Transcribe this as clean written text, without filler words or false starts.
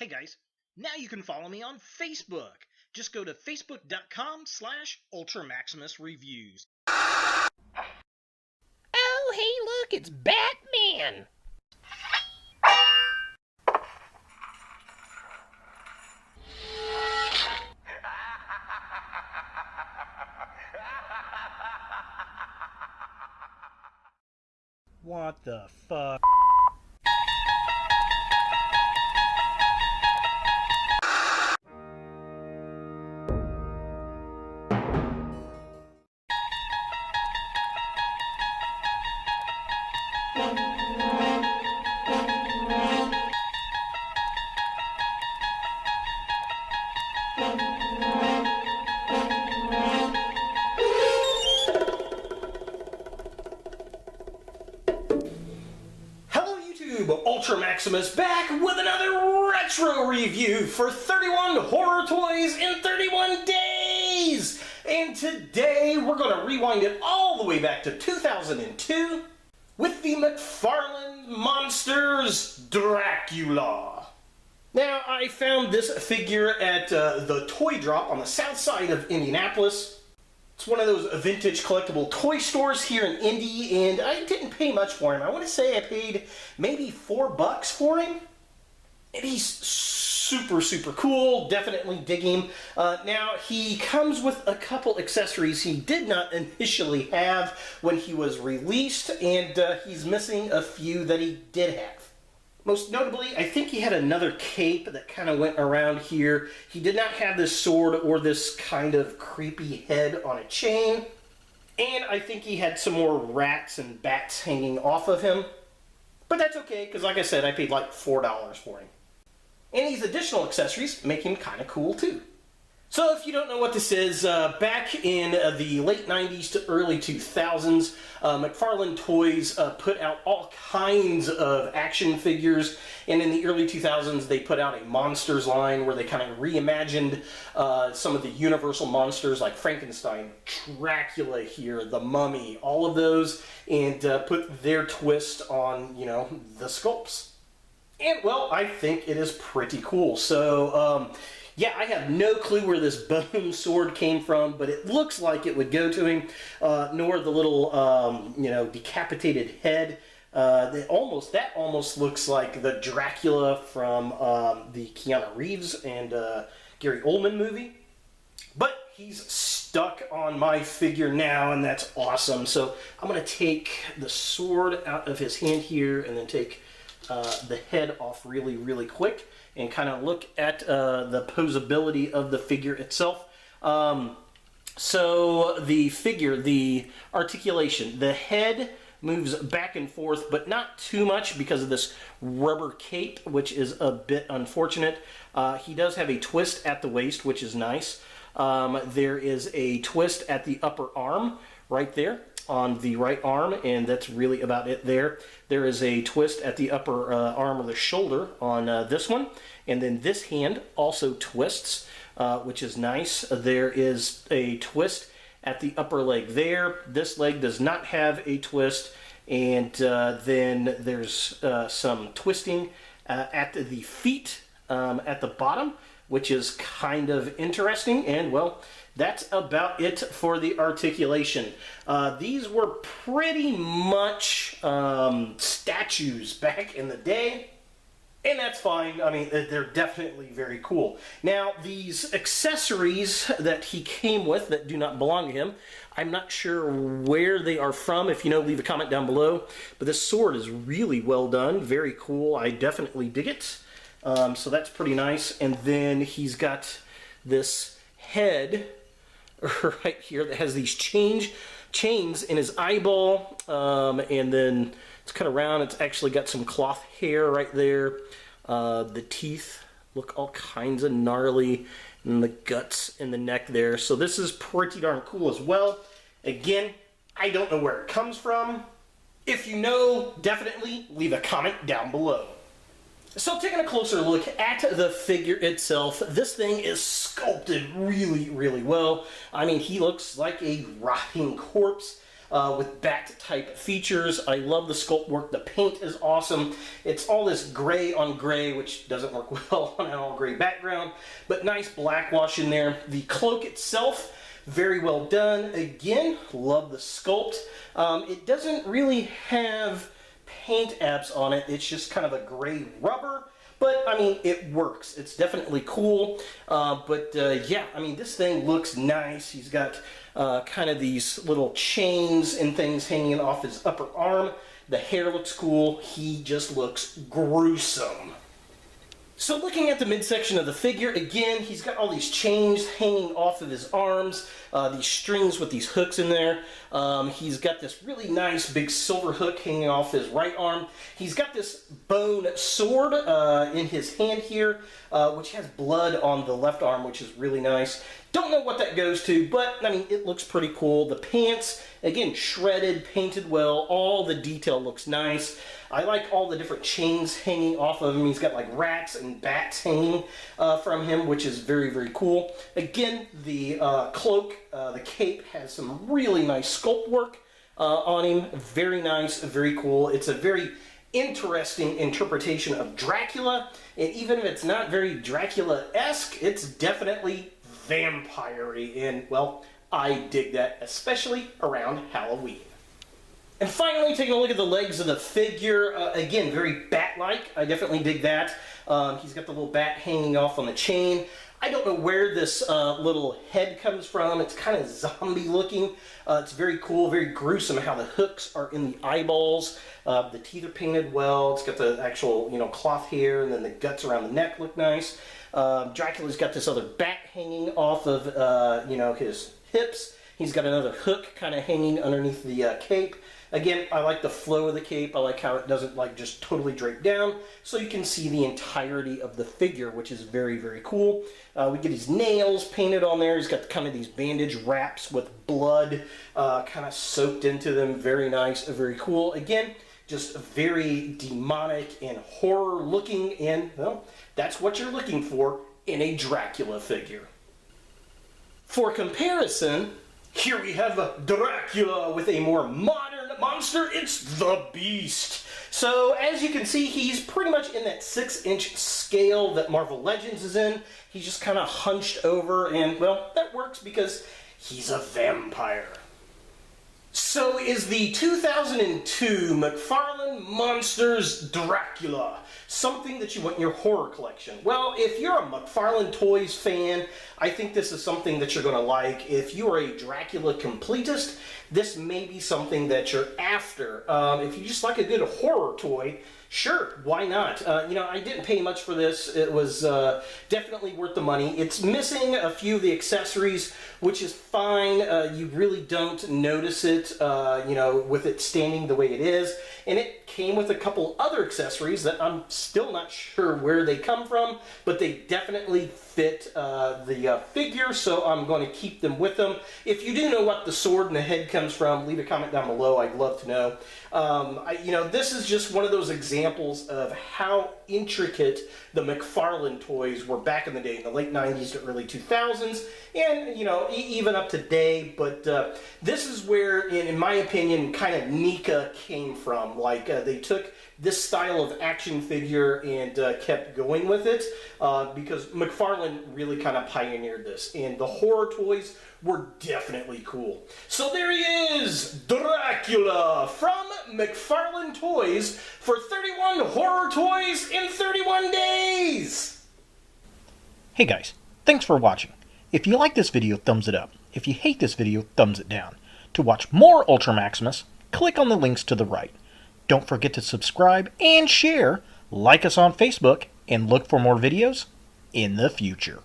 Hey guys, now you can follow me on Facebook. Just go to facebook.com/UltraMaximusReviews. Oh, hey look, it's Batman! What the fuck? Ultra Maximus back with another retro review for 31 horror toys in 31 days! And today we're going to rewind it all the way back to 2002 with the McFarlane's Monsters Dracula. Now, I found this figure at the Toy Drop on the south side of Indianapolis. It's one of those vintage collectible toy stores here in Indy, and I didn't pay much for him. I want to say I paid maybe $4 for him. And he's super, super cool. Definitely dig him. Now, he comes with a couple accessories he did not initially have when he was released, and he's missing a few that he did have. Most notably, I think he had another cape that kind of went around here. He did not have this sword or this kind of creepy head on a chain. And I think he had some more rats and bats hanging off of him. But that's okay, because like I said, I paid like $4 for him. And these additional accessories make him kind of cool too. So if you don't know what this is, back in the late 90s to early 2000s, McFarlane Toys put out all kinds of action figures, and in the early 2000s they put out a Monsters line where they kind of reimagined some of the Universal monsters like Frankenstein, Dracula here, the Mummy, all of those, and put their twist on, you know, the sculpts. And, well, I think it is pretty cool. So, yeah, I have no clue where this bone sword came from, but it looks like it would go to him, nor the little, you know, decapitated head. That almost looks like the Dracula from the Keanu Reeves and Gary Oldman movie. But he's stuck on my figure now, and that's awesome. So I'm going to take the sword out of his hand here and then take the head off really, really quick and kind of look at the posability of the figure itself. So the figure, the articulation, the head moves back and forth, but not too much because of this rubber cape, which is a bit unfortunate. He does have a twist at the waist, which is nice. There is a twist at the upper arm right there on the right arm, and that's really about it there. There is a twist at the upper arm or the shoulder on this one, and then this hand also twists, which is nice. There is a twist at the upper leg there. This leg does not have a twist, and then there's some twisting at the feet at the bottom, which is kind of interesting, and well, that's about it for the articulation. These were pretty much statues back in the day, and that's fine. I mean, they're definitely very cool. Now, these accessories that he came with that do not belong to him, I'm not sure where they are from. If you know, leave a comment down below. But this sword is really well done, very cool. I definitely dig it. So that's pretty nice. And then he's got this head right here that has these chains in his eyeball, and then it's cut around. It's actually got some cloth hair right there. The teeth look all kinds of gnarly, and the guts in the neck there. So this is pretty darn cool as well. Again, I don't know where it comes from. If you know, definitely leave a comment down below. So taking a closer look at the figure itself, this thing is sculpted really, really well. I mean, he looks like a rotting corpse. with bat-type features. I love the sculpt work. The paint is awesome. It's all this gray on gray, which doesn't work well on an all-gray background, but nice black wash in there. The cloak itself, very well done. Again, love the sculpt. It doesn't really have paint apps on it. It's just kind of a gray rubber. But, I mean, it works. It's definitely cool. Yeah, I mean, this thing looks nice. He's got kind of these little chains and things hanging off his upper arm. The hair looks cool. He just looks gruesome. So looking at the midsection of the figure, again, he's got all these chains hanging off of his arms, these strings with these hooks in there. He's got this really nice big silver hook hanging off his right arm. He's got this bone sword in his hand here, which has blood on the left arm, which is really nice. Don't know what that goes to, but, I mean, it looks pretty cool. The pants, again, shredded, painted well. All the detail looks nice. I like all the different chains hanging off of him. He's got, like, rats and bats hanging from him, which is very, very cool. Again, the cloak, the cape, has some really nice sculpt work on him. Very nice, very cool. It's a very interesting interpretation of Dracula, and even if it's not very Dracula-esque, it's definitely vampire-y, and, well, I dig that, especially around Halloween. And finally, taking a look at the legs of the figure, again, very bat-like. I definitely dig that. He's got the little bat hanging off on the chain. I don't know where this little head comes from. It's kind of zombie-looking. It's very cool, very gruesome how the hooks are in the eyeballs. The teeth are painted well. It's got the actual, cloth hair, and then the guts around the neck look nice. Dracula's got this other bat hanging off of, his hips. He's got another hook kind of hanging underneath the cape. Again, I like the flow of the cape. I like how it doesn't just totally drape down, so you can see the entirety of the figure, which is very, very cool. We get his nails painted on there. He's got kind of these bandage wraps with blood kind of soaked into them. Very nice, very cool. Again, just very demonic and horror looking, and, well, that's what you're looking for in a Dracula figure. For comparison, here we have Dracula with a more modern monster. It's the Beast. So, as you can see, he's pretty much in that 6-inch scale that Marvel Legends is in. He's just kind of hunched over, and, well, that works because he's a vampire. So is the 2002 McFarlane Monsters Dracula something that you want in your horror collection? Well, if you're a McFarlane Toys fan, I think this is something that you're going to like. If you are a Dracula completist, this may be something that you're after. If you just like a good horror toy, sure, why not? I didn't pay much for this. It was definitely worth the money. It's missing a few of the accessories, which is fine. You really don't notice it, with it standing the way it is. And it came with a couple other accessories that I'm still not sure where they come from, but they definitely fit the figure, so I'm going to keep them with them. If you do know what the sword and the head comes from, leave a comment down below. I'd love to know. This is just one of those examples of how intricate the McFarlane toys were back in the day, in the late 90s to early 2000s, and, even up to today. But this is where, in my opinion, kind of NECA came from. They took this style of action figure and kept going with it because McFarlane really kind of pioneered this, and the horror toys were definitely cool. So there he is, Dracula from McFarlane Toys for 31 horror toys in 31 days. Hey guys, thanks for watching. If you like this video, thumbs it up. If you hate this video, thumbs it down. To watch more Ultra Maximus, click on the links to the right. Don't forget to subscribe and share, like us on Facebook, and look for more videos in the future.